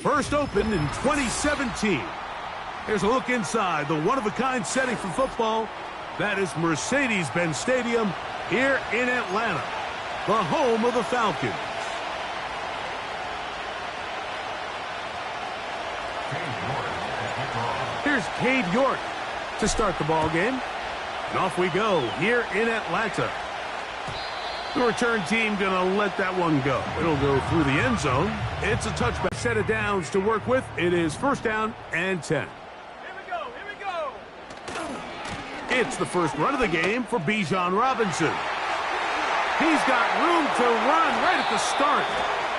First opened in 2017. Here's a look inside the one-of-a-kind setting for football. That is Mercedes-Benz Stadium here in Atlanta, the home of the Falcons. Here's Cade York to start the ball game. And off we go here in Atlanta. The return team going to let that one go. It'll go through the end zone. It's a touchback. Set of downs to work with. It is first down and 10. Here we go. It's the first run of the game for Bijan Robinson. He's got room to run right at the start.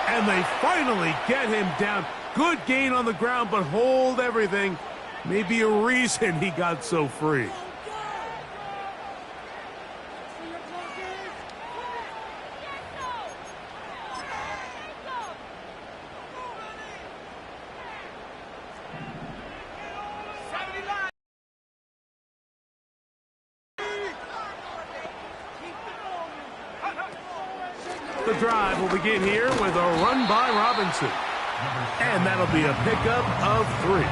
And they finally get him down. Good gain on the ground, but hold everything. Maybe a reason he got so free. The drive will begin here with a run by Robinson. And that'll be a pickup of 3.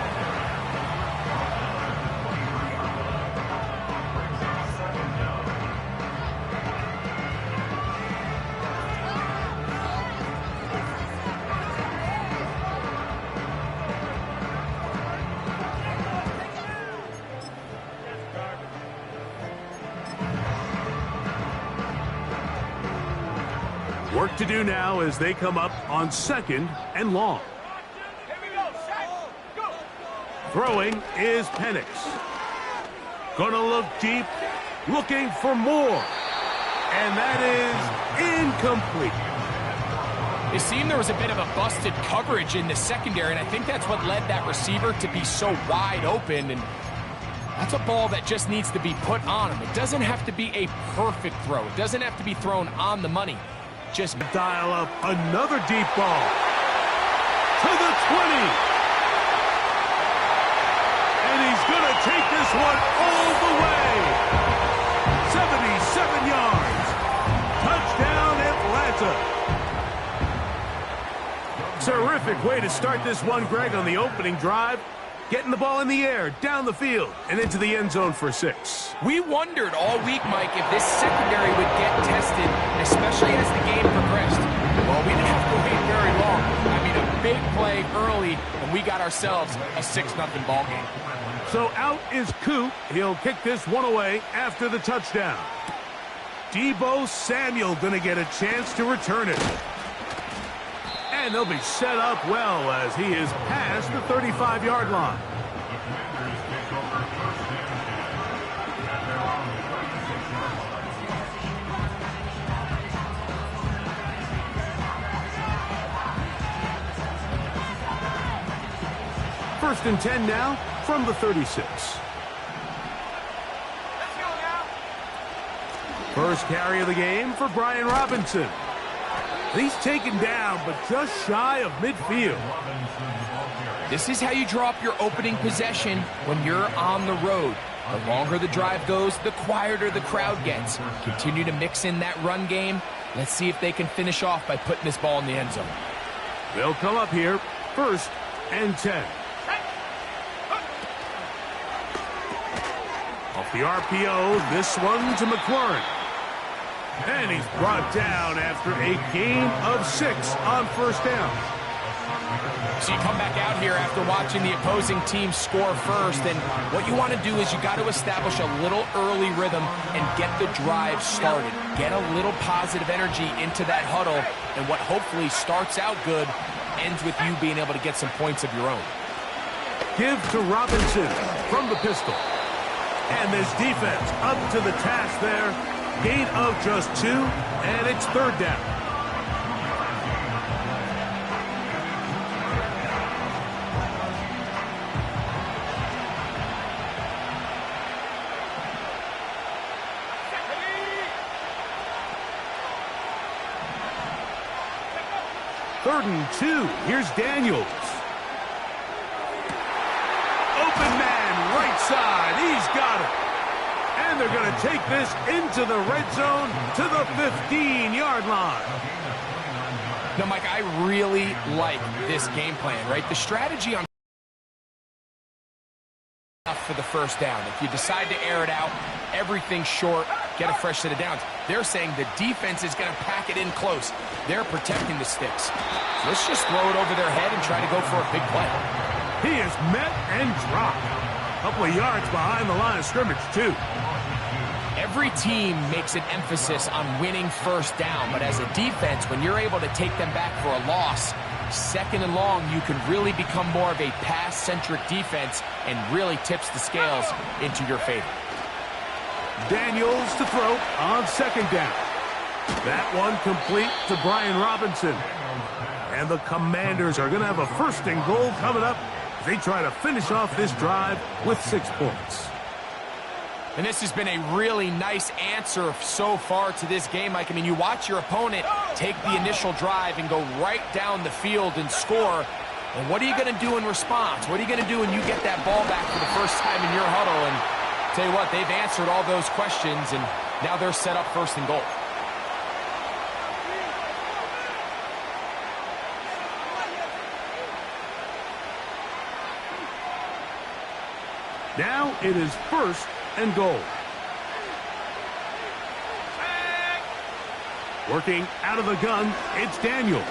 Work to do now as they come up on 2nd and long. Throwing is Penix. Gonna look deep, looking for more. And that is incomplete. It seemed there was a bit of a busted coverage in the secondary, and I think that's what led that receiver to be so wide open. And that's a ball that just needs to be put on him. It doesn't have to be a perfect throw. It doesn't have to be thrown on the money. Just dial up another deep ball to the 20. And he's going to take this one all the way. 77 yards. Touchdown, Atlanta. Terrific way to start this one, Greg, on the opening drive. Getting the ball in the air, down the field, and into the end zone for 6. We wondered all week, Mike, if this secondary would get tested, especially as the game progressed. Well, we didn't have to wait very long. I mean, a big play early, and we got ourselves a 6-0 ball game. So out is Coop. He'll kick this one away after the touchdown. Deebo Samuel going to get a chance to return it. And they'll be set up well as he is past the 35-yard line. First and 10 now from the 36. First carry of the game for Brian Robinson. He's taken down, but just shy of midfield. This is how you draw up your opening possession when you're on the road. The longer the drive goes, the quieter the crowd gets. Continue to mix in that run game. Let's see if they can finish off by putting this ball in the end zone. They'll come up here, first and 10. Off the RPO, this one to McLaurin. And he's brought down after a gain of 6 on first down. So you come back out here after watching the opposing team score first, and what you want to do is you got to establish a little early rhythm and get the drive started. Get a little positive energy into that huddle, and what hopefully starts out good ends with you being able to get some points of your own. Give to Robinson from the pistol. And this defense up to the task there. Gain of just 2, and it's third down. Third and 2. Here's Daniels. Open man, right side. He's got it. And they're going to take this into the red zone to the 15-yard line. No, Mike, I really like this game plan, right? The strategy on for the first down. If you decide to air it out, everything's short, get a fresh set of downs. They're saying the defense is going to pack it in close. They're protecting the sticks. So let's just throw it over their head and try to go for a big play. He is met and dropped. A couple of yards behind the line of scrimmage, too. Every team makes an emphasis on winning first down, but as a defense, when you're able to take them back for a loss, second and long, you can really become more of a pass-centric defense and really tips the scales into your favor. Daniels to throw on second down. That one complete to Brian Robinson. And the Commanders are going to have a first and goal coming up as they try to finish off this drive with 6 points. And this has been a really nice answer so far to this game, Mike. I mean, you watch your opponent take the initial drive and go right down the field and score. And what are you going to do in response? What are you going to do when you get that ball back for the first time in your huddle? And tell you what, they've answered all those questions, and now they're set up first and goal. Now it is first and goal. Working out of the gun, it's Daniels.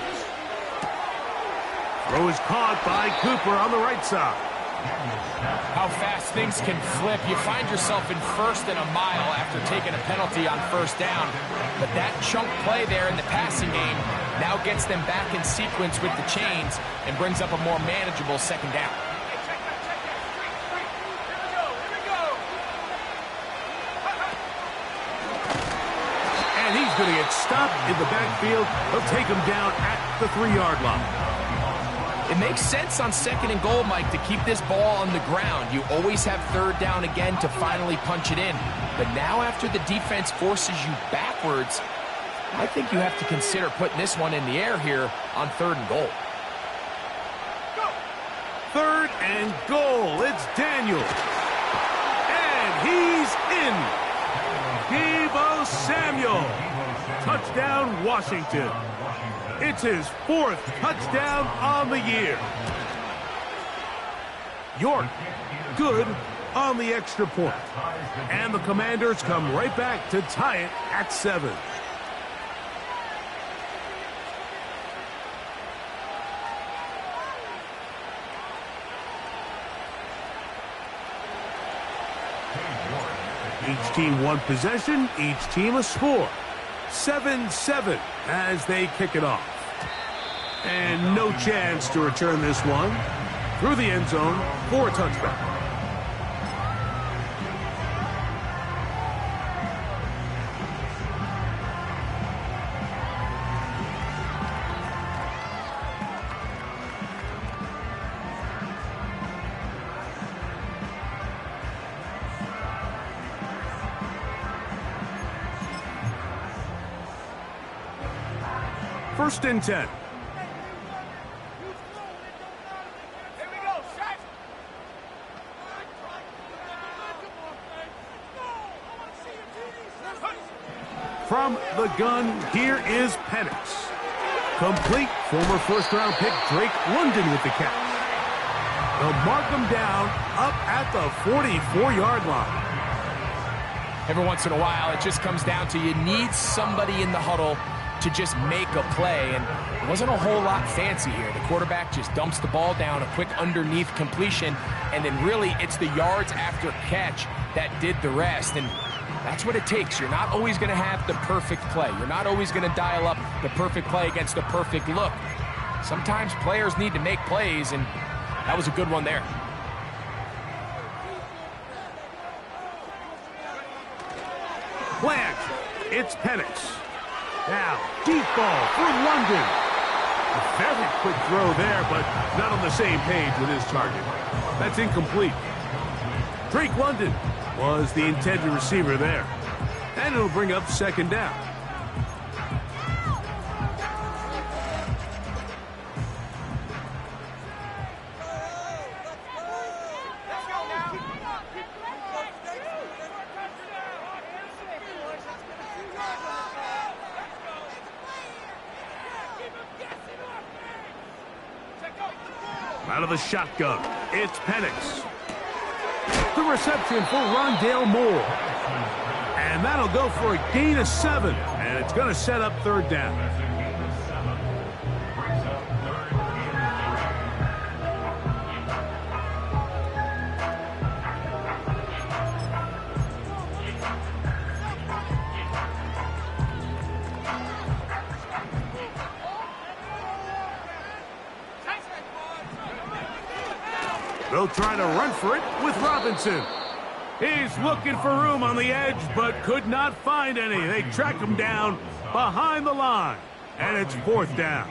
Throw is caught by Cooper on the right side. How fast things can flip. You find yourself in first and a mile after taking a penalty on first down. But that chunk play there in the passing game now gets them back in sequence with the chains and brings up a more manageable second down. And he's going to get stopped in the backfield. They'll take him down at the 3-yard line. It makes sense on second and goal, Mike, to keep this ball on the ground. You always have third down again to finally punch it in. But now after the defense forces you backwards, I think you have to consider putting this one in the air here on third and goal. Third and goal. It's Daniels. And he's in. Deebo Samuel. Touchdown, Washington. It's his 4th touchdown on the year. York, good on the extra point. And the Commanders come right back to tie it at 7. Each team one possession, each team a score. 7-7 as they kick it off. And no chance to return this one through the end zone for a touchback. First and 10. From the gun, here is Penix. Complete. Former first-round pick Drake London with the catch. They'll mark him down up at the 44-yard line. Every once in a while, it just comes down to you need somebody in the huddle to just make a play, and it wasn't a whole lot fancy here. The quarterback just dumps the ball down, a quick underneath completion, and then really it's the yards after catch that did the rest, and that's what it takes. You're not always going to have the perfect play. You're not always going to dial up the perfect play against the perfect look. Sometimes players need to make plays, and that was a good one there. Plant. It's Penix. Now, deep ball for London. A very quick throw there, but not on the same page with his target. That's incomplete. Drake London was the intended receiver there. And it'll bring up second down. Out of the shotgun, it's Penix. The reception for Rondale Moore. And that'll go for a gain of 7. And it's going to set up third down. They'll try to run for it with Robinson. He's looking for room on the edge, but could not find any. They track him down behind the line, and it's fourth down.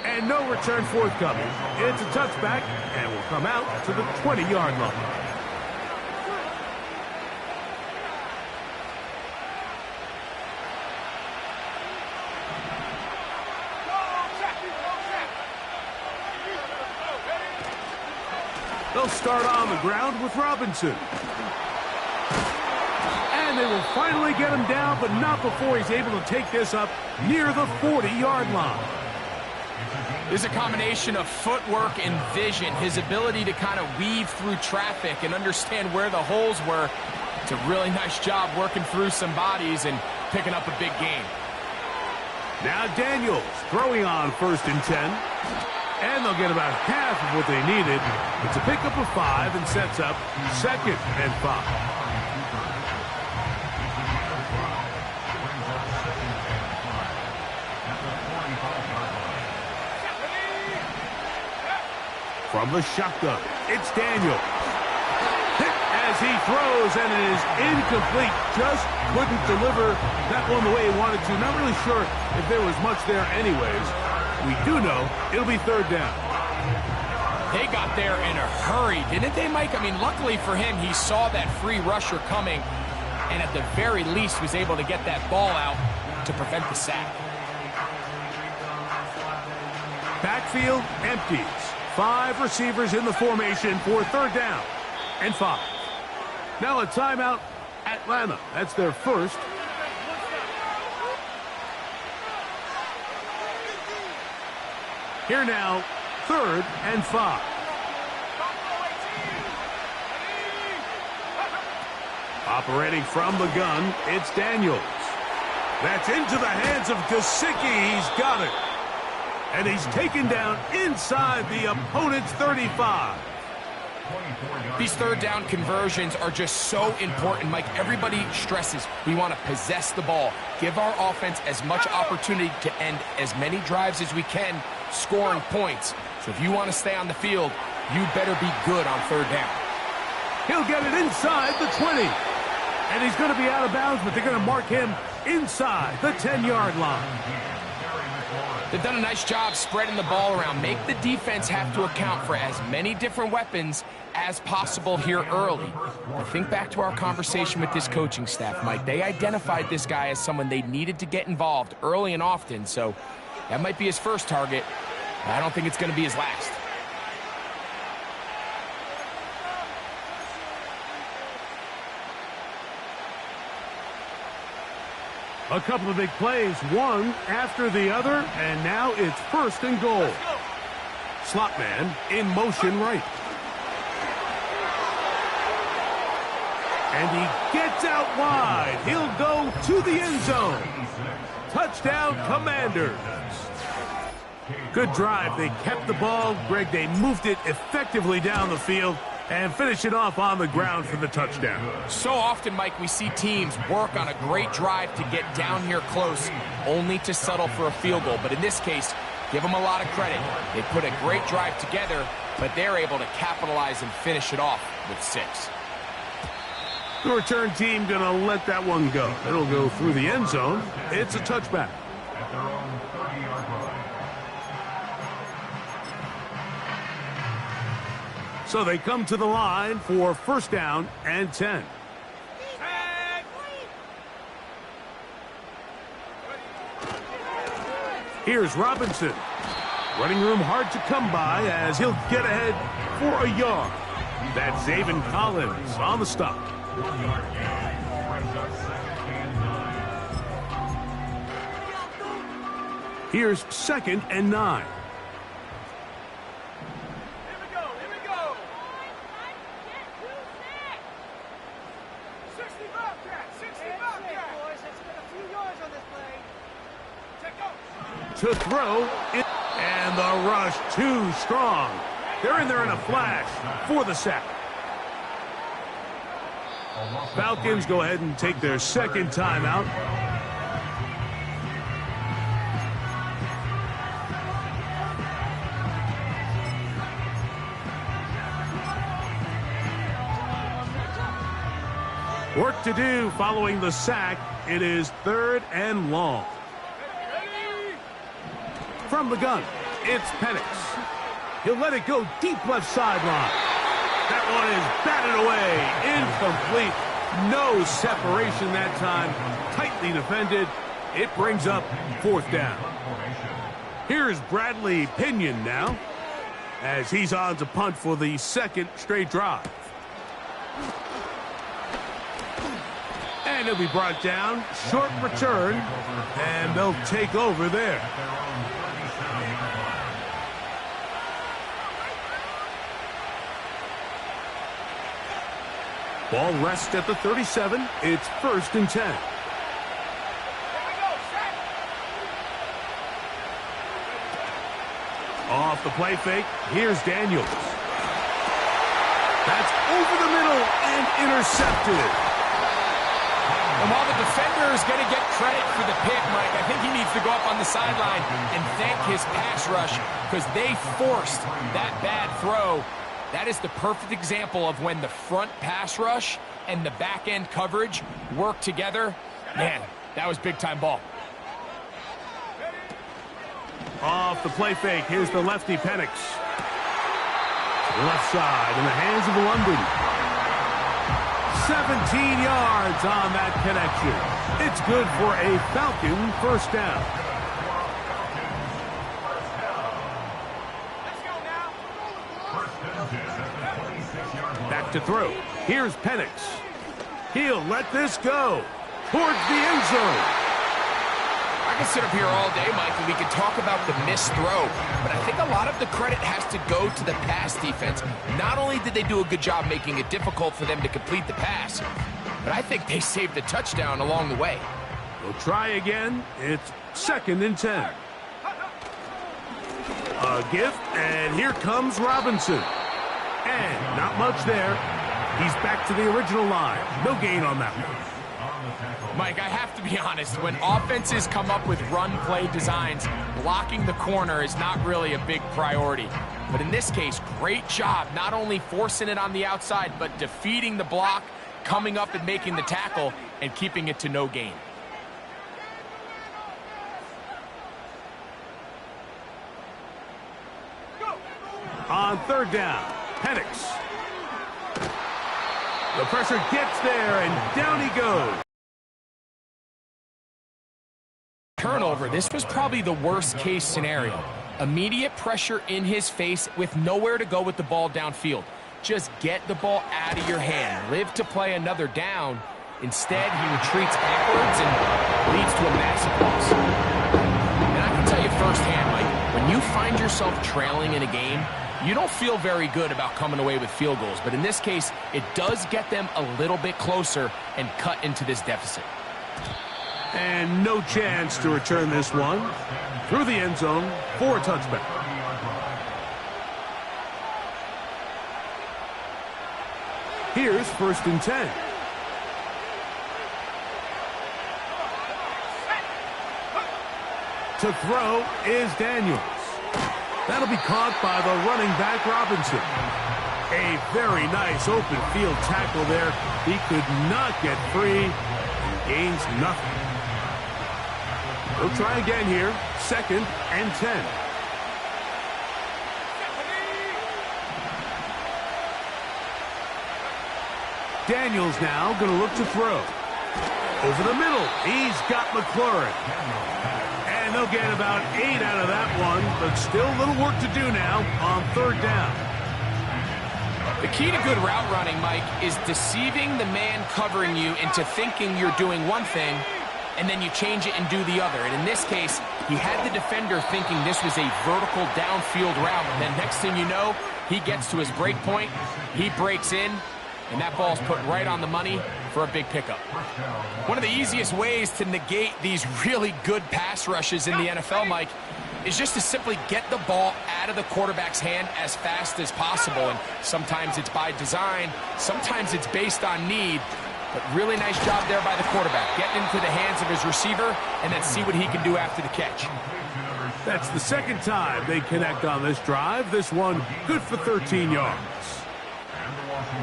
And no return forthcoming. It's a touchback, and will come out to the 20-yard line. They'll start on the ground with Robinson. And they will finally get him down, but not before he's able to take this up near the 40-yard line. There's a combination of footwork and vision, his ability to kind of weave through traffic and understand where the holes were. It's a really nice job working through some bodies and picking up a big gain. Now Daniels throwing on 1st and 10. And they'll get about half of what they needed. It's a pickup of 5 and sets up 2nd and 5. From the shotgun, it's Daniels. Hit as he throws, and it is incomplete. Just couldn't deliver that one the way he wanted to. Not really sure if there was much there anyways. We do know it'll be third down. They got there in a hurry, didn't they, Mike? I mean, luckily for him, he saw that free rusher coming, and at the very least was able to get that ball out to prevent the sack. Backfield empties. 5 receivers in the formation for third down and 5. Now a timeout, Atlanta. That's their first. Here now, 3rd and 5. Operating from the gun, it's Daniels. That's into the hands of Gesicki. He's got it. And he's taken down inside the opponent's 35. These third down conversions are just so important, Mike. Everybody stresses we want to possess the ball, give our offense as much opportunity to end as many drives as we can, scoring points. So if you want to stay on the field, you better be good on third down. He'll get it inside the 20. And he's going to be out of bounds, but they're going to mark him inside the 10-yard line. They've done a nice job spreading the ball around. Make the defense have to account for as many different weapons as possible here early. Now think back to our conversation with this coaching staff, Mike. They identified this guy as someone they needed to get involved early and often, so that might be his first target. But I don't think it's going to be his last. A couple of big plays, one after the other, and now it's 1st and goal. Slot man in motion right. And he gets out wide. He'll go to the end zone. Touchdown, Commanders. Good drive. They kept the ball. Greg, they moved it effectively down the field and finish it off on the ground for the touchdown. So often, Mike, we see teams work on a great drive to get down here close, only to settle for a field goal. But in this case, give them a lot of credit. They put a great drive together, but they're able to capitalize and finish it off with 6. The return team going to let that one go. It'll go through the end zone. It's a touchback. At their own 30-yard line. So they come to the line for 1st down and 10. Here's Robinson. Running room hard to come by as he'll get ahead for a yard. That's Zaven Collins on the stop. 1 yard gain. Brings up 2nd and 9. Here's 2nd and 9. Here we go. 60 Bobcat. Boys, let's get a few yards on this play. To throw, and the rush too strong. They're in there in a flash for the sack. Falcons go ahead and take their 2nd timeout. Work to do following the sack. It is 3rd and long. From the gun, it's Penix. He'll let it go deep left sideline. That one is batted away. Incomplete. No separation that time. Tightly defended. It brings up 4th down. Here's Bradley Pinion now, as he's on to punt for the 2nd straight drive. And he'll be brought down. Short return. And they'll take over there. Ball rests at the 37. It's 1st and 10. Off the play fake. Here's Daniels. That's over the middle and intercepted. And while the defender is going to get credit for the pick, Mike, I think he needs to go up on the sideline and thank his pass rush because they forced that bad throw. That is the perfect example of when the front pass rush and the back end coverage work together. Man, that was big-time ball. Off the play fake, here's the lefty Penix. Left side in the hands of London. 17 yards on that connection. It's good for a Falcon 1st down. Back to throw. Here's Penix. He'll let this go towards the end zone. I can sit up here all day, Mike, and we can talk about the missed throw, but I think a lot of the credit has to go to the pass defense. Not only did they do a good job making it difficult for them to complete the pass, but I think they saved a touchdown along the way. We'll try again. It's 2nd and 10. A gift, and here comes Robinson. And not much there. He's back to the original line. No gain on that one. Mike, I have to be honest. When offenses come up with run-play designs, blocking the corner is not really a big priority. But in this case, great job not only forcing it on the outside, but defeating the block, coming up and making the tackle, and keeping it to no gain. On 3rd down, Penix. The pressure gets there, and down he goes. Turnover, this was probably the worst case scenario. Immediate pressure in his face with nowhere to go with the ball downfield. Just get the ball out of your hand. Live to play another down. Instead, he retreats backwards and leads to a massive loss. And I can tell you firsthand, Mike, when you find yourself trailing in a game, you don't feel very good about coming away with field goals. But in this case, it does get them a little bit closer and cut into this deficit. And no chance to return this one through the end zone for a touchback. Here's 1st and 10. To throw is Daniels. That'll be caught by the running back Robinson. A very nice open field tackle there. He could not get free and gains nothing. We'll try again here. 2nd and 10. Daniels now going to look to throw. Over the middle, he's got McLaurin. And And they'll get about 8 out of that one, but still a little work to do now on third down. The key to good route running, Mike, is deceiving the man covering you into thinking you're doing one thing, and then you change it and do the other. And in this case, he had the defender thinking this was a vertical downfield route. And then next thing you know, he gets to his break point, he breaks in, and that ball's put right on the money for a big pickup. One of the easiest ways to negate these really good pass rushes in the NFL, Mike, is just to simply get the ball out of the quarterback's hand as fast as possible. And sometimes it's by design, sometimes it's based on need. But really nice job there by the quarterback, getting into the hands of his receiver and then see what he can do after the catch. That's the second time they connect on this drive. This one good for 13 yards.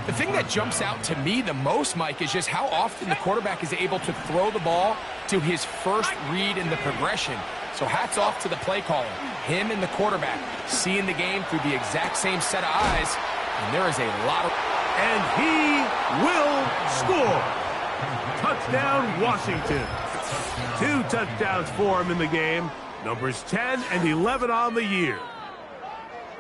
The thing that jumps out to me the most, Mike, is just how often the quarterback is able to throw the ball to his first read in the progression. So hats off to the play caller. Him and the quarterback seeing the game through the exact same set of eyes. And there is a lot of... And he will score. Touchdown, Washington. 2 touchdowns for him in the game. Numbers 10 and 11 on the year.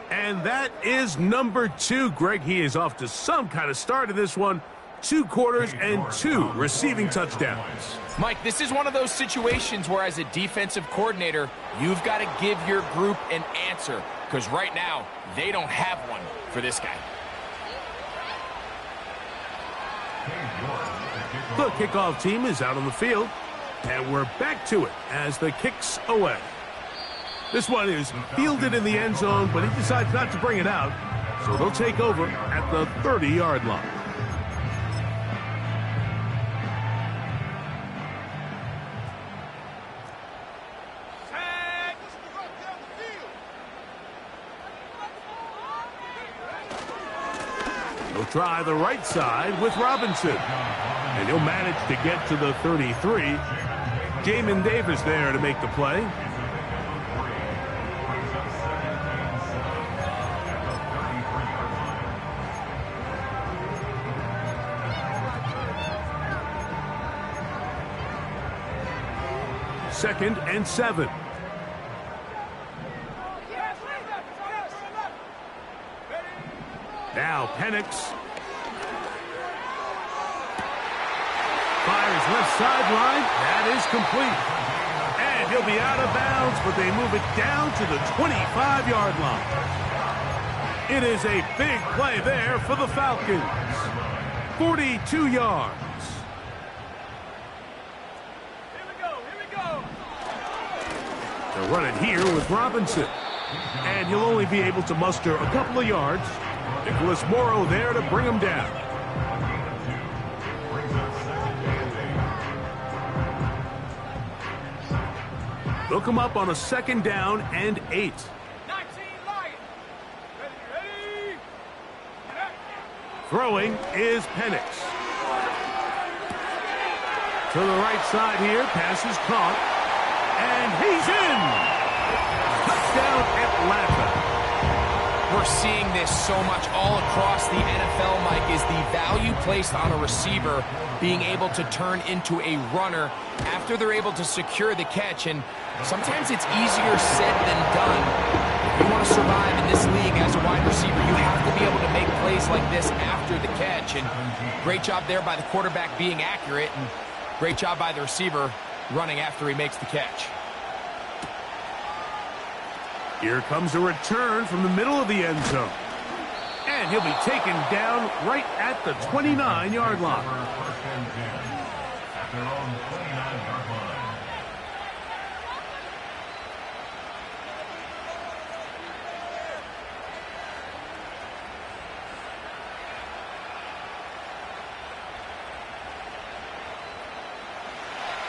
And that is number 2. Greg, he is off to some kind of start in this one. 2 quarters and 2 receiving touchdowns. Mike, this is one of those situations where as a defensive coordinator, you've got to give your group an answer. Because right now, they don't have one for this guy. The kickoff team is out on the field. And we're back to it as the kick's away. This one is fielded in the end zone, but he decides not to bring it out. So they'll take over at the 30-yard line. He'll try the right side with Robinson. And he'll manage to get to the 33. Jamin Davis there to make the play. Second and 7. Now Penix. Fires left sideline. That is complete. And he'll be out of bounds, but they move it down to the 25-yard line. It is a big play there for the Falcons. 42 yards. They'll run it here with Robinson. And he'll only be able to muster a couple of yards. Nicholas Morrow there to bring him down. They'll come up on a 2nd down and 8. Throwing is Penix. To the right side here, pass is caught. And he's in! Touchdown, Atlanta. We're seeing this so much all across the NFL, Mike, is the value placed on a receiver being able to turn into a runner after they're able to secure the catch. And sometimes it's easier said than done. If you want to survive in this league as a wide receiver, you have to be able to make plays like this after the catch. And great job there by the quarterback being accurate, and great job by the receiver running after he makes the catch. Here comes a return from the middle of the end zone. And he'll be taken down right at the 29-yard line.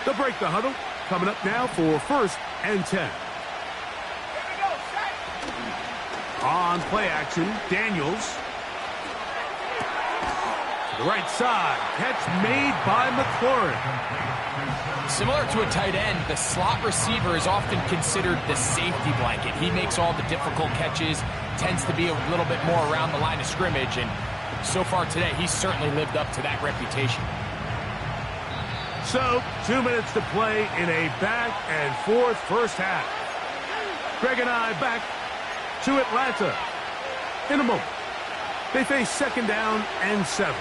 They'll break the huddle. Coming up now for 1st and 10. On play action, Daniels. To the right side. Catch made by McLaurin. Similar to a tight end, the slot receiver is often considered the safety blanket. He makes all the difficult catches, tends to be a little bit more around the line of scrimmage, and so far today, he's certainly lived up to that reputation. So, 2 minutes to play in a back-and-forth first half. Greg and I back to Atlanta in a moment. They face second down and 7.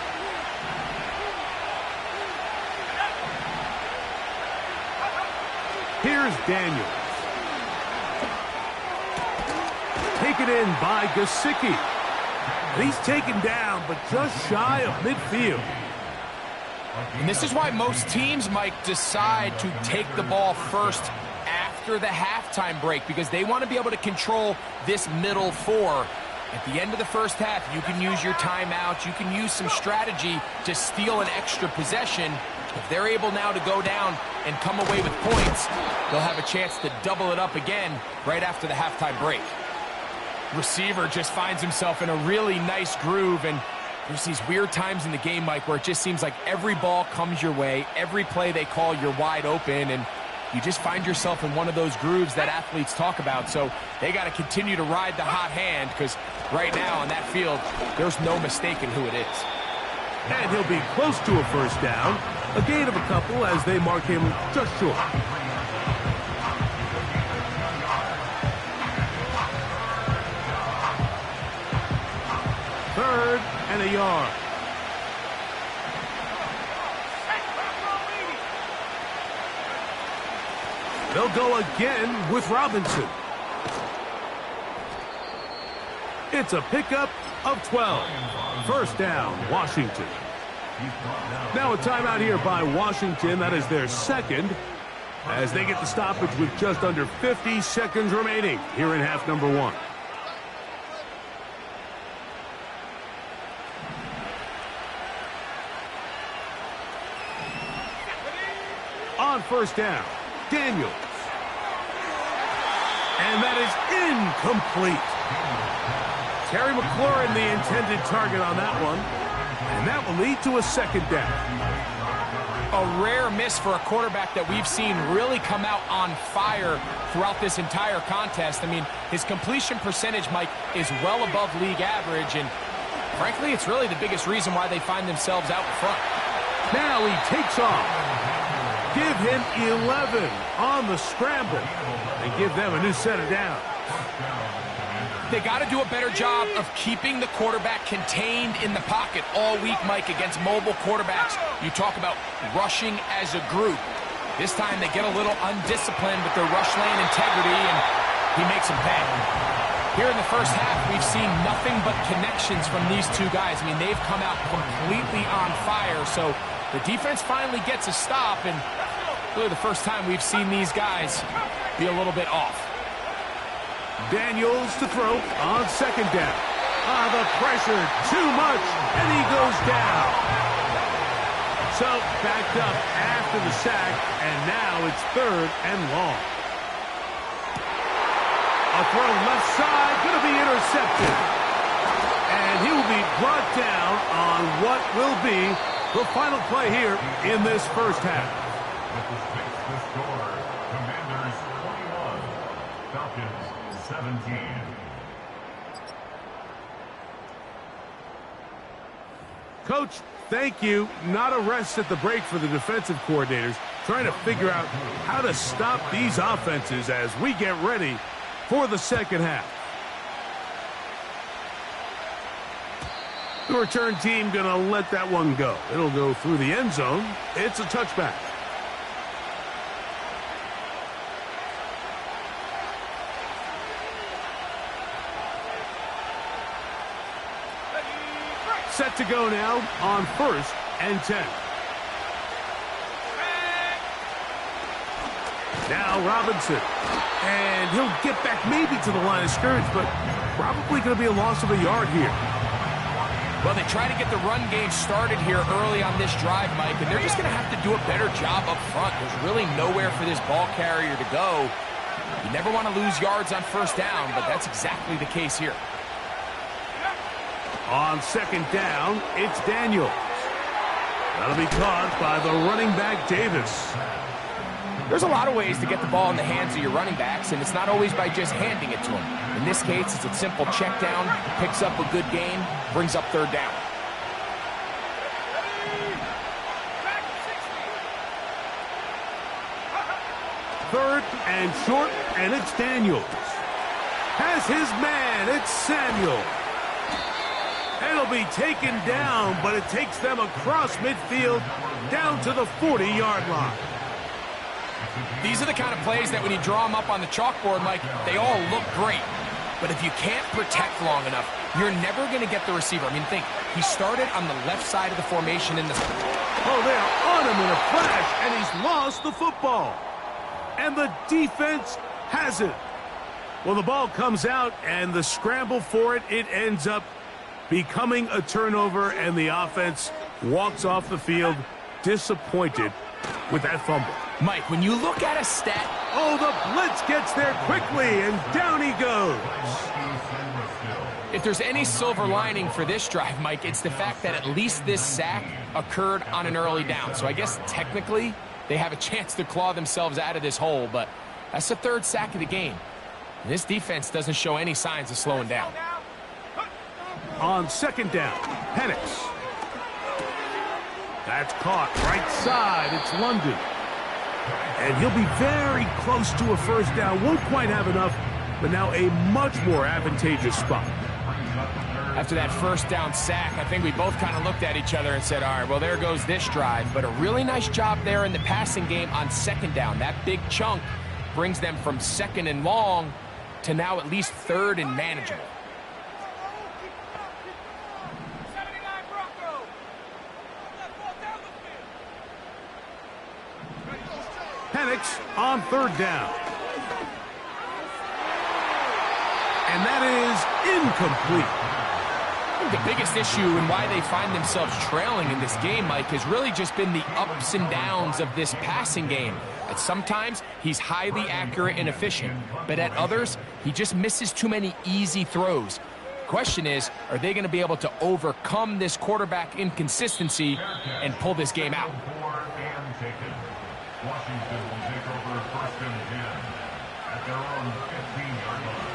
Here's Daniels. Taken in by Gesicki. And he's taken down, but just shy of midfield. And this is why most teams, Mike, decide to take the ball first after the halftime break, because they want to be able to control this middle 4. At the end of the first half, you can use your timeout. You can use some strategy to steal an extra possession. If they're able now to go down and come away with points, they'll have a chance to double it up again right after the halftime break. Receiver just finds himself in a really nice groove, and there's these weird times in the game, Mike, where it just seems like every ball comes your way, every play they call, you're wide open, and you just find yourself in one of those grooves that athletes talk about. So they got to continue to ride the hot hand, because right now on that field, there's no mistaking who it is. And he'll be close to a first down. A gain of a couple as they mark him just short. Third and a yard. They'll go again with Robinson. It's a pickup of 12. First down, Washington. Now a timeout here by Washington. That is their second, as they get the stoppage with just under 50 seconds remaining here in half number 1. On first down, Daniels. And that is incomplete. Terry McLaurin, the intended target on that one. And that will lead to a second down. A rare miss for a quarterback that we've seen really come out on fire throughout this entire contest. I mean, his completion percentage, Mike, is well above league average. And frankly, it's really the biggest reason why they find themselves out in front. Now he takes off. Give him 11 on the scramble and give them a new set of downs. They got to do a better job of keeping the quarterback contained in the pocket all week, Mike, against mobile quarterbacks. You talk about rushing as a group. This time they get a little undisciplined with their rush lane integrity, and he makes them pay. Here in the first half, we've seen nothing but connections from these two guys. I mean, they've come out completely on fire, so the defense finally gets a stop, and really the first time we've seen these guys be a little bit off. Daniels to throw on second down. The pressure, too much, and he goes down. So, backed up after the sack, and now it's third and long. A throw left side, going to be intercepted. And he will be brought down on what will be the final play here in this first half. The score, Commanders 21, Falcons 17. Coach, thank you. Not a rest at the break for the defensive coordinators, trying to figure out how to stop these offenses as we get ready for the second half. The return team going to let that one go. It'll go through the end zone. It's a touchback. Set to go now on first and 10. Now Robinson. And he'll get back maybe to the line of scrimmage, but probably going to be a loss of a yard here. Well, they try to get the run game started here early on this drive, Mike, and they're just going to have to do a better job up front. There's really nowhere for this ball carrier to go. You never want to lose yards on first down, but that's exactly the case here. On second down, it's Daniels. That'll be caught by the running back, Davis. There's a lot of ways to get the ball in the hands of your running backs, and it's not always by just handing it to them. In this case, it's a simple check down, picks up a good gain, brings up third down. third and short, and it's Daniels. Has his man, it's Samuel. It'll be taken down, but it takes them across midfield down to the 40-yard line. These are the kind of plays that when you draw them up on the chalkboard, Mike, they all look great. But if you can't protect long enough, you're never going to get the receiver. I mean, think, he started on the left side of the formation in the... Oh, they're on him in a flash, and he's lost the football. And the defense has it. Well, the ball comes out, and the scramble for it, it ends up becoming a turnover, and the offense walks off the field disappointed with that fumble. Mike, when you look at a stat... Oh, the blitz gets there quickly, and down he goes. If there's any silver lining for this drive, Mike, it's the fact that at least this sack occurred on an early down. So I guess technically they have a chance to claw themselves out of this hole, but that's the third sack of the game. And this defense doesn't show any signs of slowing down. On second down, Penix. That's caught right side. It's London. And he'll be very close to a first down. Won't quite have enough, but now a much more advantageous spot. After that first down sack, I think we both kind of looked at each other and said, all right, well, there goes this drive. But a really nice job there in the passing game on second down. That big chunk brings them from second and long to now at least third and manageable. Penix on third down. And that is incomplete. I think the biggest issue and why they find themselves trailing in this game, Mike, has really just been the ups and downs of this passing game. At sometimes, he's highly accurate and efficient, but at others, he just misses too many easy throws. Question is, are they going to be able to overcome this quarterback inconsistency and pull this game out? Washington will take over first and 10 at their own 15-yard line.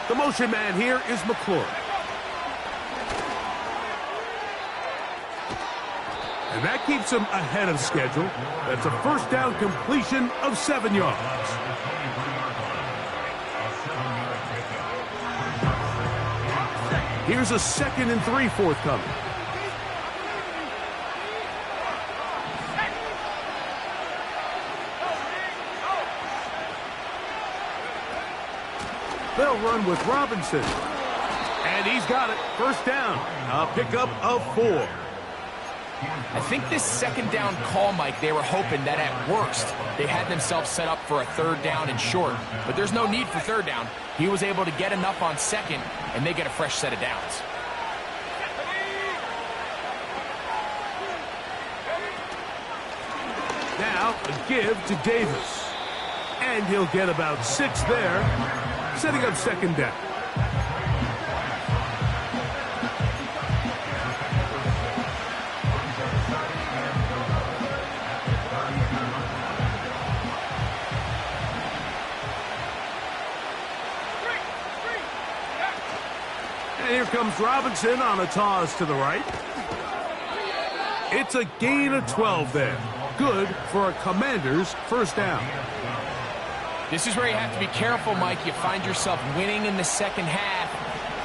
The motion man here is McClure. And that keeps him ahead of schedule. That's a first down completion of 7 yards. Here's a 2nd and 3 forthcoming. They'll run with Robinson. And he's got it. First down. A pickup of 4. I think this second down call, Mike, they were hoping that at worst they had themselves set up for a third down and short. But there's no need for third down. He was able to get enough on second, and they get a fresh set of downs. Now a give to Davis. And he'll get about 6 there, setting up second down. And here comes Robinson on a toss to the right. It's a gain of 12 there. Good for a Commander's first down. This is where you have to be careful, Mike. You find yourself winning in the second half.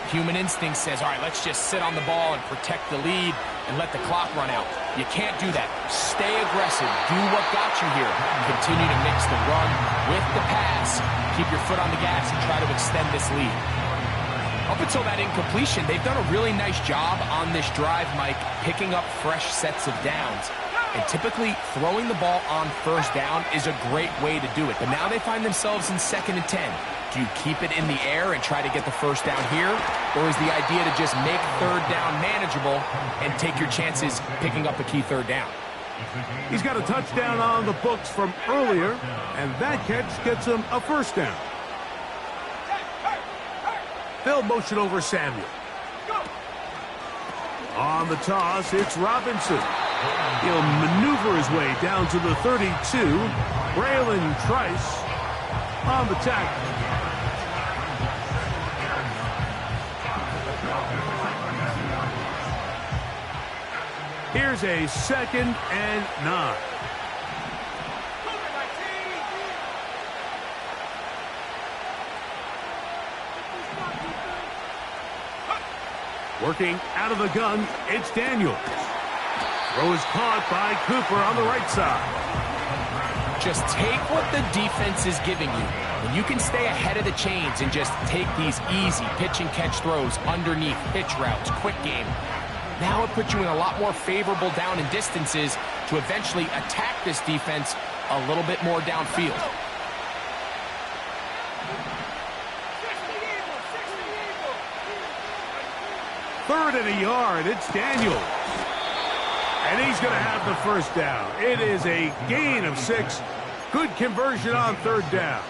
Human instinct says, all right, let's just sit on the ball and protect the lead and let the clock run out. You can't do that. Stay aggressive. Do what got you here. Continue to mix the run with the pass. Keep your foot on the gas and try to extend this lead. Up until that incompletion, they've done a really nice job on this drive, Mike, picking up fresh sets of downs. And typically, throwing the ball on first down is a great way to do it. But now they find themselves in 2nd and 10. Do you keep it in the air and try to get the first down here? Or is the idea to just make third down manageable and take your chances picking up a key third down? He's got a touchdown on the books from earlier, and that catch gets him a first down. They'll motion over Samuel. On the toss, it's Robinson. He'll maneuver his way down to the 32. Braylon Trice on the tackle. Here's a 2nd and 9. Working out of the gun, it's Daniels. Throw is caught by Cooper on the right side. Just take what the defense is giving you. And you can stay ahead of the chains and just take these easy pitch and catch throws underneath pitch routes, quick game. Now it puts you in a lot more favorable down and distances to eventually attack this defense a little bit more downfield. Third and a yard, it's Daniels. And he's going to have the first down. It is a gain of 6. Good conversion on 3rd down.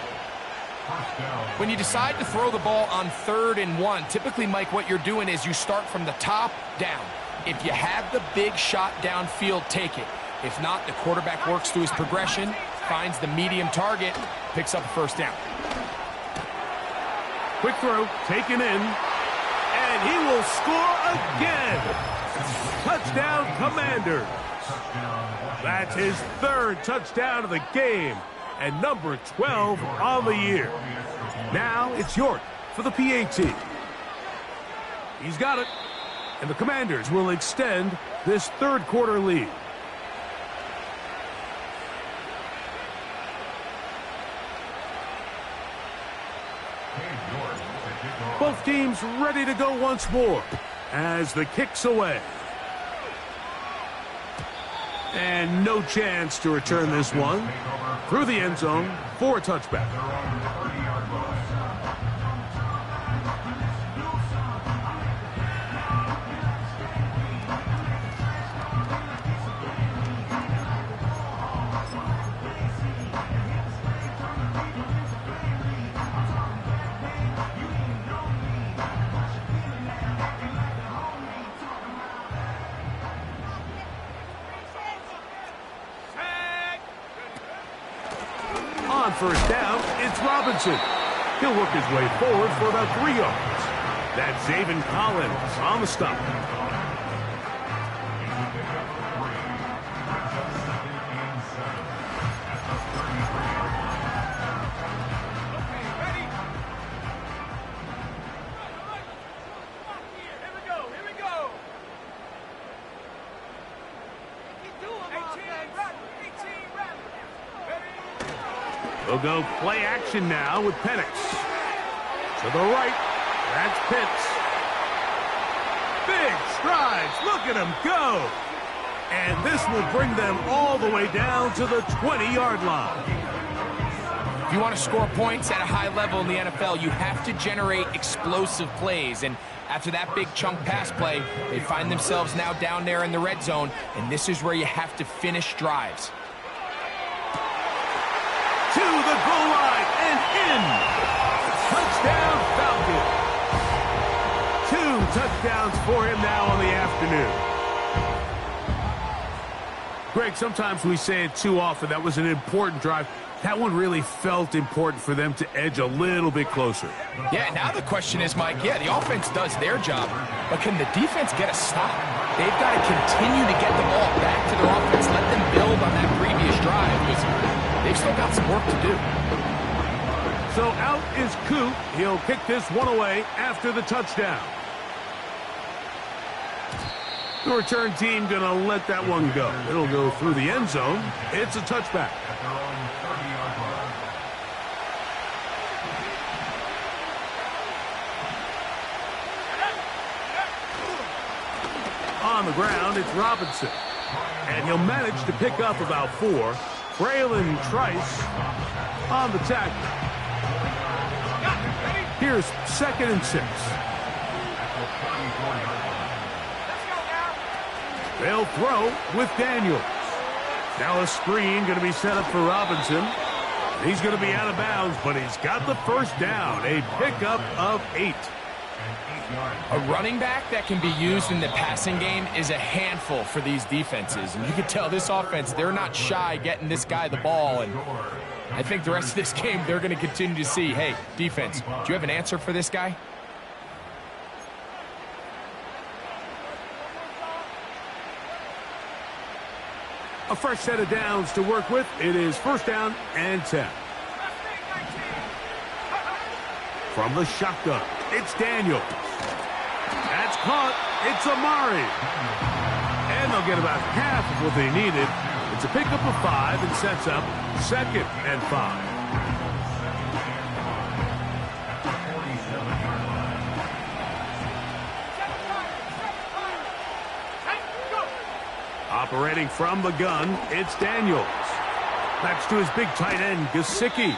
When you decide to throw the ball on 3rd and 1, typically, Mike, what you're doing is you start from the top down. If you have the big shot downfield, take it. If not, the quarterback works through his progression, finds the medium target, picks up a first down. Quick throw, taken in, and he will score again. Touchdown, Commanders. That's his 3rd touchdown of the game and number 12 on the year. Now it's York for the PAT. He's got it, and the Commanders will extend this 3rd quarter lead. Both teams ready to go once more as the kick's away. And no chance to return this one through the end zone for a touchback. On first down, it's Robinson. He'll work his way forward for about 3 yards. That's Zaven Collins on the stop. We'll go play action now with Penix. To the right, that's Pitts. Big strides, look at him go. And this will bring them all the way down to the 20-yard line. If you want to score points at a high level in the NFL, you have to generate explosive plays. And after that big chunk pass play, they find themselves now down there in the red zone, and this is where you have to finish drives. To the goal line and in. Touchdown, Falcons. 2 touchdowns for him now on the afternoon. Greg, sometimes we say it too often. That was an important drive. That one really felt important for them to edge a little bit closer. Yeah, now the question is, Mike, the offense does their job, but can the defense get a stop? They've got to continue to get the ball back to their offense, let them build on that previous drive, because they've still got some work to do. So out is Coop. He'll kick this one away after the touchdown. The return team going to let that one go. It'll go through the end zone. It's a touchback. On the ground, it's Robinson. And he'll manage to pick up about 4. Braylon Trice on the tackle. Here's 2nd and 6. They'll throw with Daniels. Now a screen going to be set up for Robinson. He's going to be out of bounds, but he's got the first down. A pickup of 8. A running back that can be used in the passing game is a handful for these defenses. And you can tell this offense, they're not shy getting this guy the ball. And I think the rest of this game, they're going to continue to see, hey, defense, do you have an answer for this guy? A fresh set of downs to work with. It is first down and 10. From the shotgun, it's Daniels. That's caught. It's Amari. And they'll get about half of what they needed. It's a pickup of 5 and sets up second and 5. Operating from the gun, it's Daniels. That's to his big tight end, Gesicki.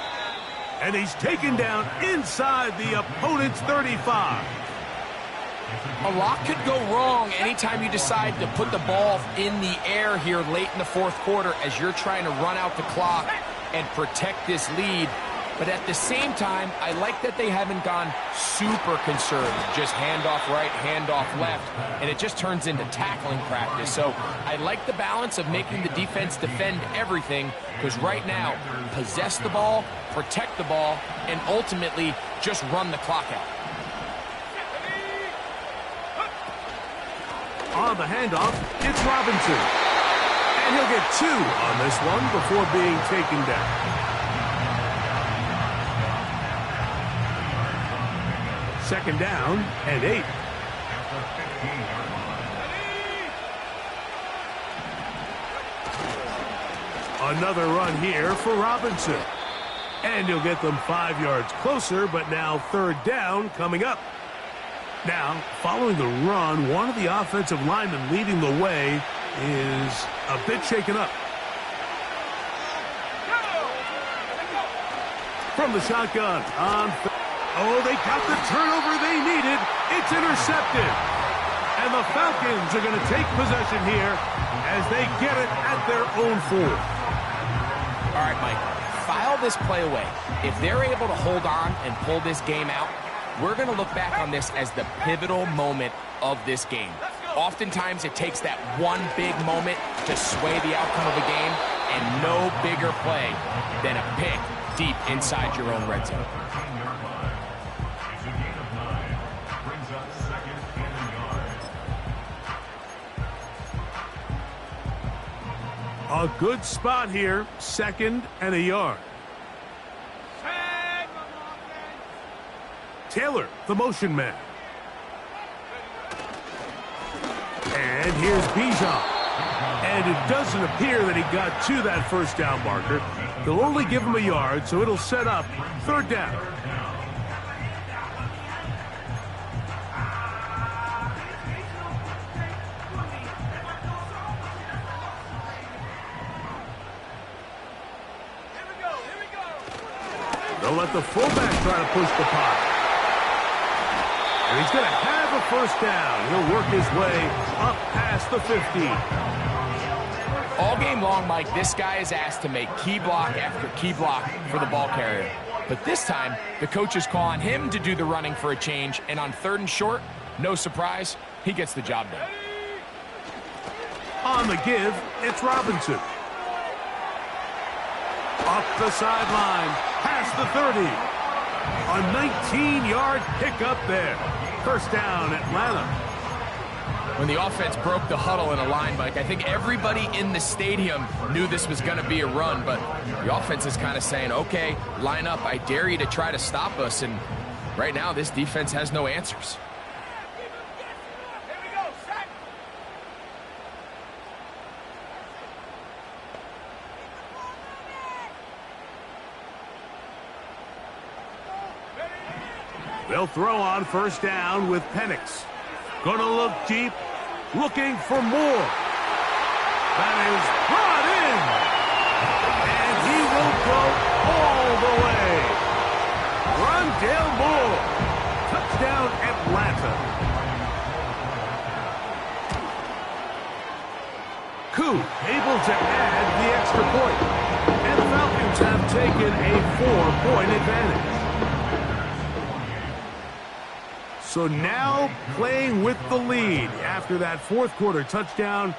And he's taken down inside the opponent's 35. A lot could go wrong anytime you decide to put the ball in the air here late in the fourth quarter as you're trying to run out the clock and protect this lead. But at the same time, I like that they haven't gone super conservative. Just handoff right, handoff left, and it just turns into tackling practice. So I like the balance of making the defense defend everything, because right now, possess the ball, protect the ball, and ultimately just run the clock out. On the handoff, it's Robinson. And he'll get 2 on this one before being taken down. Second down and 8. Another run here for Robinson. And he'll get them 5 yards closer, but now third down coming up. Now, following the run, one of the offensive linemen leading the way is a bit shaken up. From the shotgun on oh, they got the turnover they needed. It's intercepted. And the Falcons are going to take possession here as they get it at their own 4. All right, Mike, file this play away. If they're able to hold on and pull this game out, we're going to look back on this as the pivotal moment of this game. Oftentimes, it takes that one big moment to sway the outcome of a game, and no bigger play than a pick deep inside your own red zone. A good spot here, second and a yard. Taylor, the motion man. And here's Bijan. And it doesn't appear that he got to that first down marker. They'll only give him a yard, so it'll set up third down. They'll let the fullback try to push the pot. And he's going to have a first down. He'll work his way up past the 50. All game long, Mike, this guy is asked to make key block after key block for the ball carrier. But this time, the coach is calling him to do the running for a change. And on third and short, no surprise, he gets the job done. On the give, it's Robinson. Up the sideline, past the 30. A 19-yard pickup there. First down, Atlanta. When the offense broke the huddle in a line, Mike, I think everybody in the stadium knew this was going to be a run, but the offense is kind of saying, okay, line up. I dare you to try to stop us, and right now this defense has no answers. They'll throw on first down with Penix. Gonna look deep, looking for more. That is brought in. And he will go all the way. Rondale Moore. Touchdown, Atlanta. Koo able to add the extra point. And the Falcons have taken a 4-point advantage. So now playing with the lead after that fourth quarter touchdown.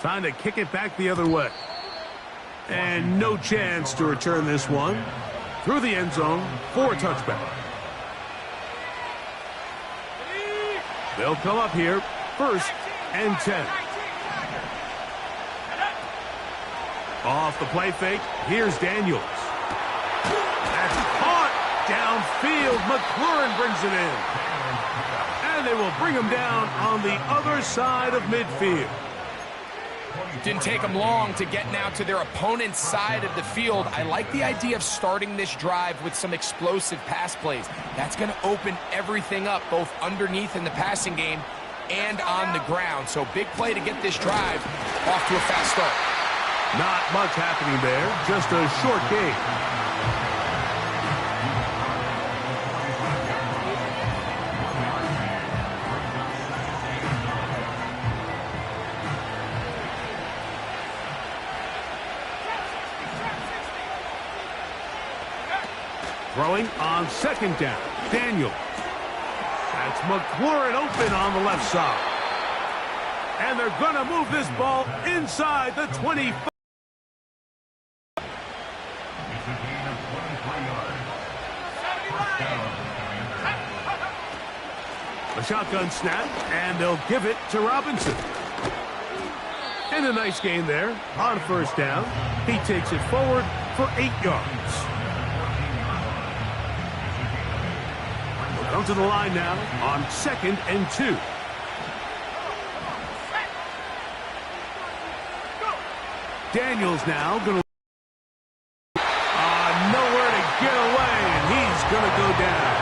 Time to kick it back the other way. And no chance to return this one through the end zone for a touchback. They'll come up here, first and 10. Off the play fake, here's Daniels. That's caught downfield. McLaurin brings it in. And they will bring him down on the other side of midfield. Didn't take them long to get now to their opponent's side of the field. I like the idea of starting this drive with some explosive pass plays. That's going to open everything up, both underneath in the passing game and on the ground. So big play to get this drive off to a fast start. Not much happening there, just a short game. Throwing on second down, Daniels. That's McLaurin open on the left side. And they're going to move this ball inside the 25. It's a gain of 23 yards. First down. A shotgun snap, and they'll give it to Robinson. And a nice gain there on first down. He takes it forward for 8 yards. Come to the line now on 2nd and 2. Daniels now going to nowhere to get away, and he's going to go down.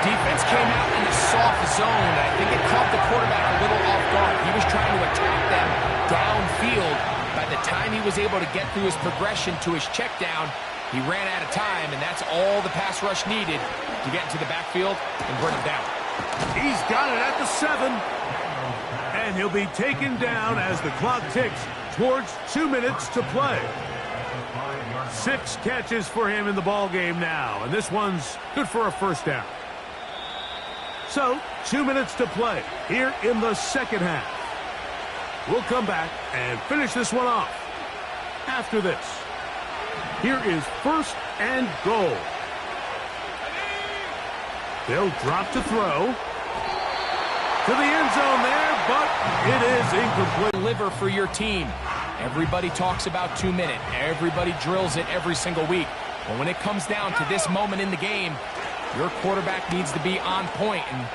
Defense came out in a soft zone. I think it caught the quarterback a little off guard. He was trying to attack them downfield. By the time he was able to get through his progression to his check down, he ran out of time, and that's all the pass rush needed to get into the backfield and bring him down. He's got it at the 7. And he'll be taken down as the clock ticks towards 2 minutes to play. 6 catches for him in the ball game now, and this one's good for a first down. So, 2 minutes to play here in the second half. We'll come back and finish this one off after this. Here is 1st and goal. They'll drop to throw. To the end zone there, but it is incomplete. Deliver for your team. Everybody talks about 2 minute. Everybody drills it every single week. But when it comes down to this moment in the game, your quarterback needs to be on point. And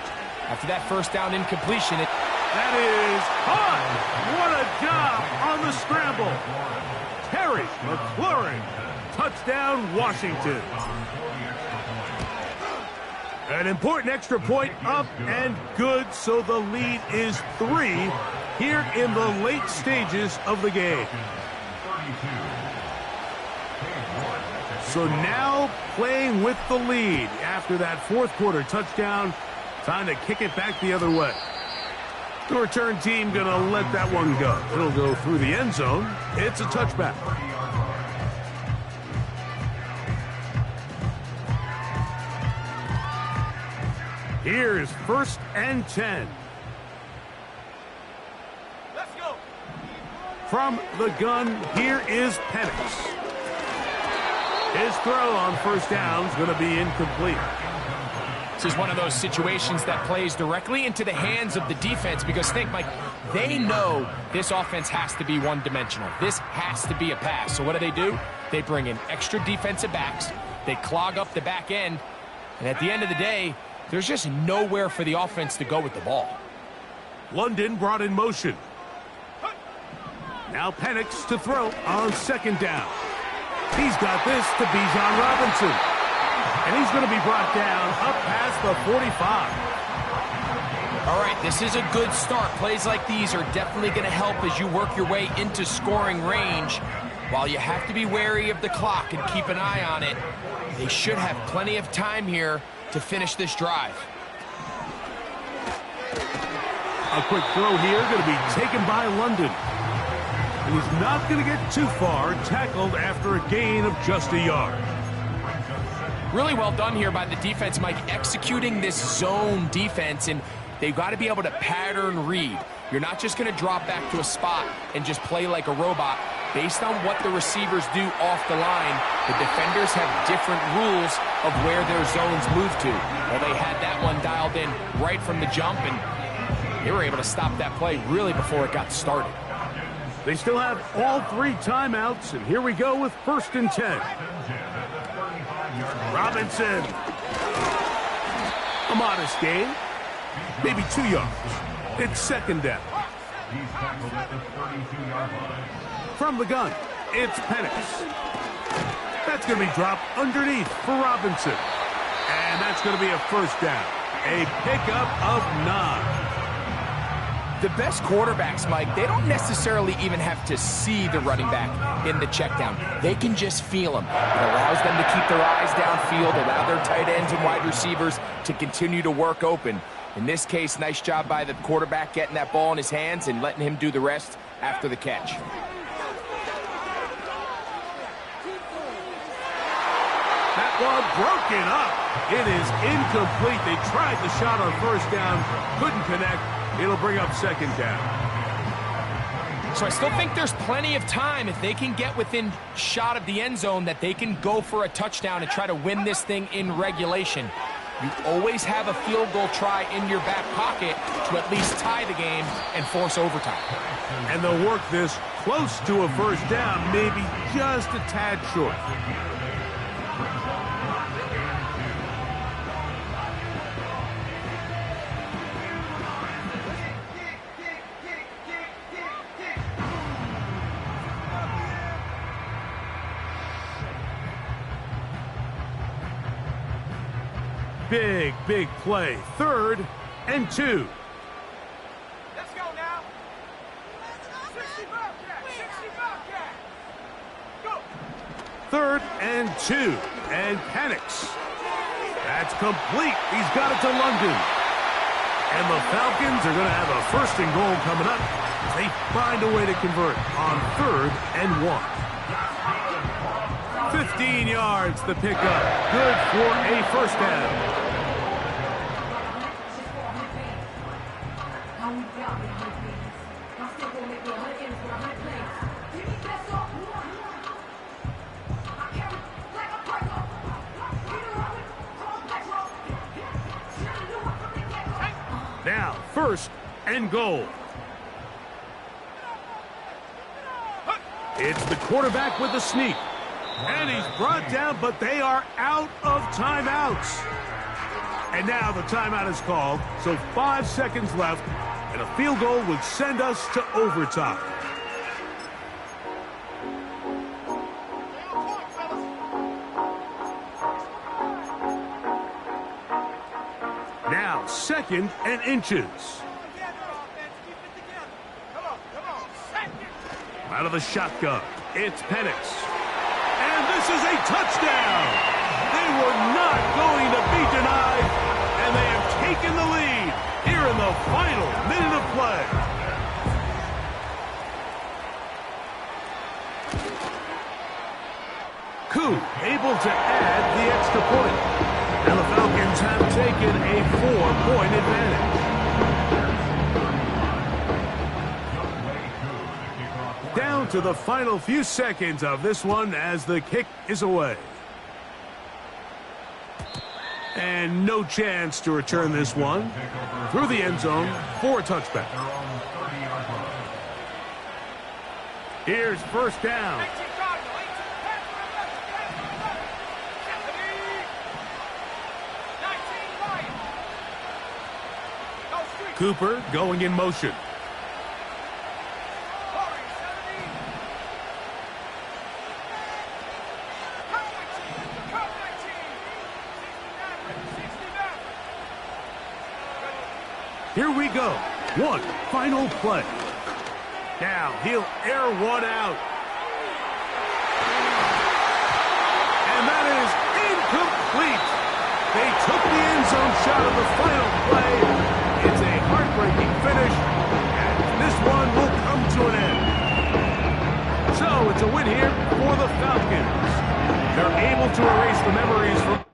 after that first down incompletion, that is caught. What a job on the scramble. Terry McLaurin. Touchdown, Washington. An important extra point up and good, so the lead is 3 here in the late stages of the game. So now playing with the lead after that 4th quarter touchdown, time to kick it back the other way. The return team gonna let that one go. It'll go through the end zone. It's a touchback. Here's 1st and 10. Let's go. From the gun, here is Penix. His throw on first down is going to be incomplete. this is one of those situations that plays directly into the hands of the defense, because think, Mike, they know this offense has to be one-dimensional. This has to be a pass. So what do? They bring in extra defensive backs. They clog up the back end. And at the end of the day, there's just nowhere for the offense to go with the ball. London brought in motion. Now Penix to throw on second down. He's got this to Bijan Robinson. And he's going to be brought down up past the 45. All right, this is a good start. Plays like these are definitely going to help as you work your way into scoring range. While you have to be wary of the clock and keep an eye on it, they should have plenty of time here to finish this drive. A quick throw here going to be taken by London. And he's not going to get too far, tackled after a gain of just a yard. Really well done here by the defense, Mike, executing this zone defense, and they've got to be able to pattern read. You're not just going to drop back to a spot and just play like a robot. Based on what the receivers do off the line, the defenders have different rules of where their zones move to. Well, they had that one dialed in right from the jump, and they were able to stop that play really before it got started. They still have all 3 timeouts, and here we go with 1st and 10. Robinson. A modest gain. Maybe 2 yards. It's 2nd down. He's tackled at the 32-yard line. From the gun, it's Penix. That's going to be dropped underneath for Robinson. And that's going to be a 1st down. A pickup of 9. The best quarterbacks, Mike, they don't necessarily even have to see the running back in the check down. They can just feel him. It allows them to keep their eyes downfield, allow their tight ends and wide receivers to continue to work open. In this case, nice job by the quarterback getting that ball in his hands and letting him do the rest after the catch. That one broken up. It is incomplete. They tried the shot on 1st down, couldn't connect. It'll bring up 2nd down. So I still think there's plenty of time if they can get within shot of the end zone that they can go for a touchdown and try to win this thing in regulation. You always have a field goal try in your back pocket to at least tie the game and force overtime. And they'll work this close to a 1st down, maybe just a tad short. Big play. 3rd and 2. Let's go now. 60 Bobcat. 60 Bobcat. Go. 3rd and 2. And Penix. That's complete. He's got it to London. And the Falcons are going to have a 1st and goal coming up. They find a way to convert on 3rd and 1. 15 yards the pickup. Good for a 1st down. Now, 1st and goal. It's the quarterback with the sneak. And he's brought down, but they are out of timeouts. And now the timeout is called, so 5 seconds left, and a field goal would send us to overtime. Now, 2nd and inches. Out of the shotgun, it's Penix. And this is a touchdown. They were not going to be denied, and they have taken the lead here in the final minute of play. Koo able to add the extra point. And the Falcons have taken a 4-point advantage. Down to the final few seconds of this one as the kick is away. And no chance to return this one through the end zone for a touchback. Here's 1st down. Cooper going in motion. Here we go. One final play. Now he'll air one out. And that is incomplete. They took the end zone shot of the final play. It's a heartbreaking finish, and this one will come to an end. So it's a win here for the Falcons. They're able to erase the memories from